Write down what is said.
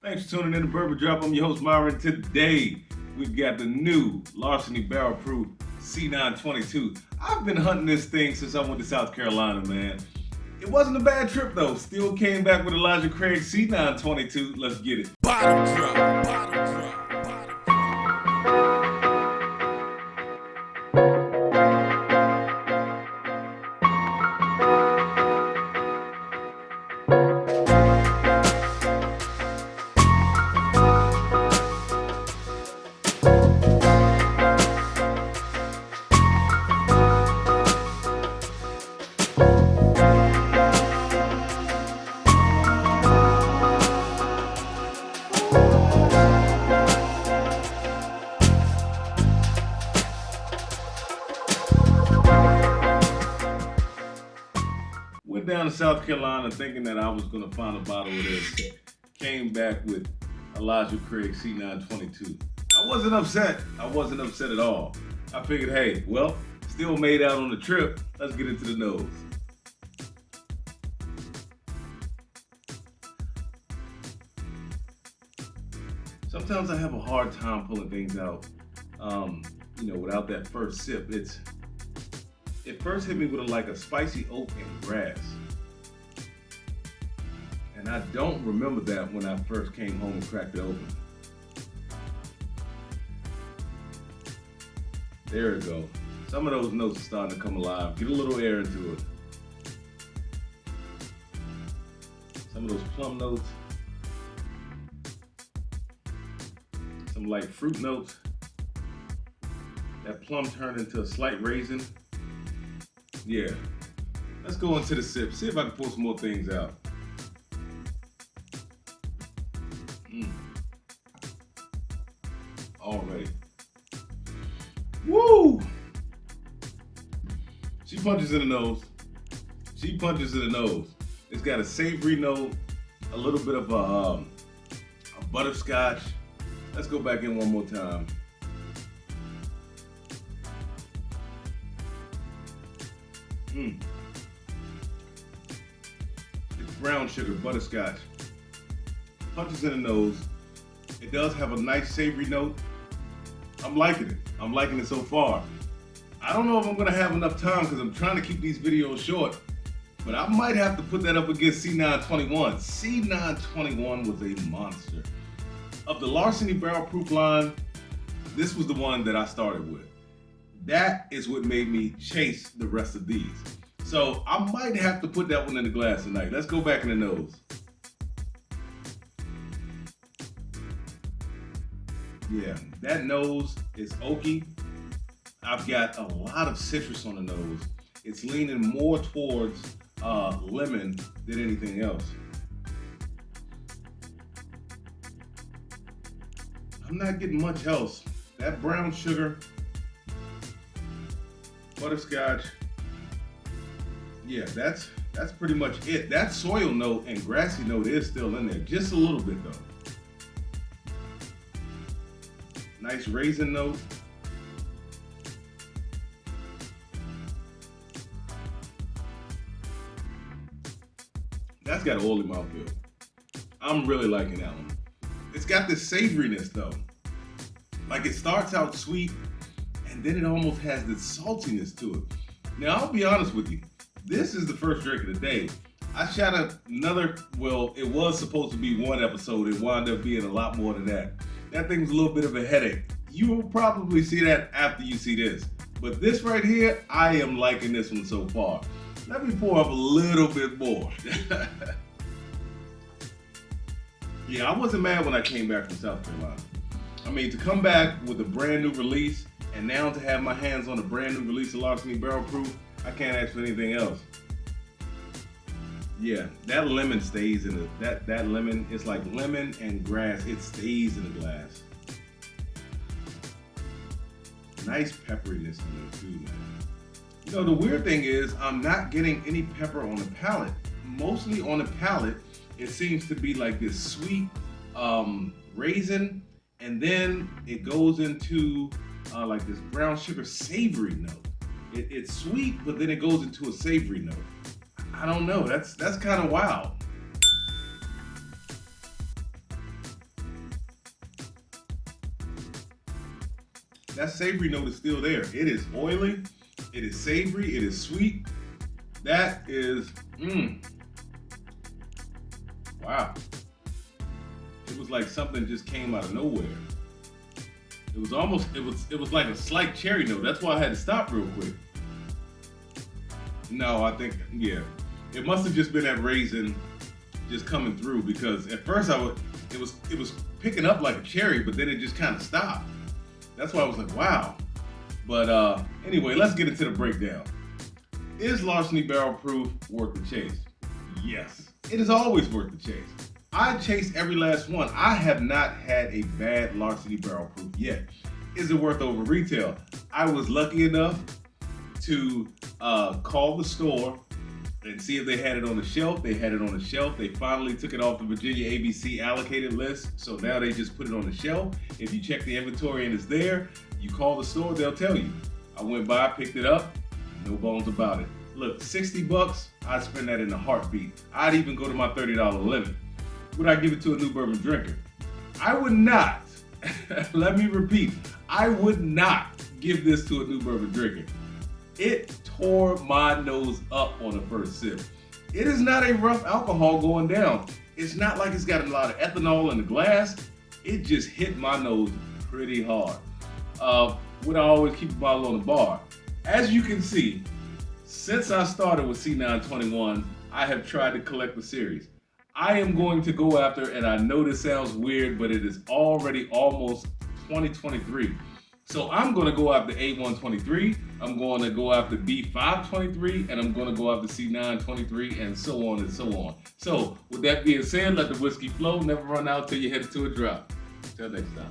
Thanks for tuning in to Bourbon Drop. I'm your host, Myron. Today, we've got the new LARCENY barrel-proof C922. I've been hunting this thing since I went to South Carolina, man. It wasn't a bad trip, though. Still came back with Elijah Craig's C922. Let's get it. Bottom drop, bottom drop. Went down to South Carolina thinking that I was going to find a bottle of this. Came back with Elijah Craig's C922. I wasn't upset. I wasn't upset at all. I figured, hey, well, still made out on the trip. Let's get into the nose. Sometimes I have a hard time pulling things out, without that first sip. It first hit me with like a spicy oak and grass. And I don't remember that when I first came home and cracked it open. There we go. Some of those notes are starting to come alive. Get a little air into it. Some of those plum notes. Some light fruit notes. That plum turned into a slight raisin. Yeah. Let's go into the sip. See if I can pull some more things out. Already. Woo! She punches in the nose. She punches in the nose. It's got a savory note, a little bit of a butterscotch. Let's go back in one more time. It's brown sugar, butterscotch. Punches in the nose. It does have a nice savory note. I'm liking it. I'm liking it so far. I don't know if I'm gonna have enough time because I'm trying to keep these videos short, but I might have to put that up against C921. C921 was a monster. Of the LARCENY barrel proof line, this was the one that I started with. That is what made me chase the rest of these. So I might have to put that one in the glass tonight. Let's go back in the nose. Yeah, that nose is oaky. I've got a lot of citrus on the nose. It's leaning more towards lemon than anything else. I'm not getting much else. That brown sugar, butterscotch, yeah, that's pretty much it. That soil note and grassy note is still in there, just a little bit though. Nice raisin note. That's got an oily mouthfeel. I'm really liking that one. It's got this savoriness though. Like it starts out sweet and then it almost has this saltiness to it. Now I'll be honest with you. This is the first drink of the day. I shot another, well, it was supposed to be one episode. It wound up being a lot more than that. That thing's a little bit of a headache. You will probably see that after you see this. But this right here, I am liking this one so far. Let me pour up a little bit more. Yeah, I wasn't mad when I came back from South Carolina. I mean, to come back with a brand new release and now to have my hands on a brand new release of LARCENY Barrel Proof, I can't ask for anything else. Yeah, that lemon stays in it. That lemon, it's like lemon and grass. It stays in the glass. Nice pepperiness in it too, man. You know, the weird thing is I'm not getting any pepper on the palate. Mostly on the palate, it seems to be like this sweet raisin, and then it goes into like this brown sugar savory note. It's sweet, but then it goes into a savory note. I don't know, that's kind of wild. that savory note is still there. It is oily, it is savory, it is sweet. That is, wow. It was like something just came out of nowhere. It was almost, it was like a slight cherry note. That's why I had to stop real quick. No, I think, yeah. It must have just been that raisin just coming through, because at first it was picking up like a cherry, but then it just kind of stopped. That's why I was like, wow. But anyway, let's get into the breakdown. Is Larceny Barrel Proof worth the chase? Yes, it is always worth the chase. I chase every last one. I have not had a bad Larceny Barrel Proof yet. Is it worth over retail? I was lucky enough to call the store and see if they had it on the shelf. They had it on the shelf. They finally took it off the Virginia ABC allocated list, so now they just put it on the shelf. If you check the inventory and it's there, you call the store, they'll tell you. I went by, picked it up, no bones about it. Look, 60 bucks, I'd spend that in a heartbeat. I'd even go to my $30 limit. Would I give it to a new bourbon drinker? I would not. Let me repeat, I would not give this to a new bourbon drinker. It tore my nose up on the first sip. It is not a rough alcohol going down. It's not like it's got a lot of ethanol in the glass. It just hit my nose pretty hard. Would I always keep a bottle on the bar? As you can see, since I started with C921, I have tried to collect the series. I am going to go after, and I know this sounds weird, but it is already almost 2023. So I'm going to go after A123, I'm going to go after B523, and I'm going to go after C923, and so on and so on. So with that being said, let the whiskey flow, never run out till you head to a drop. Till next time.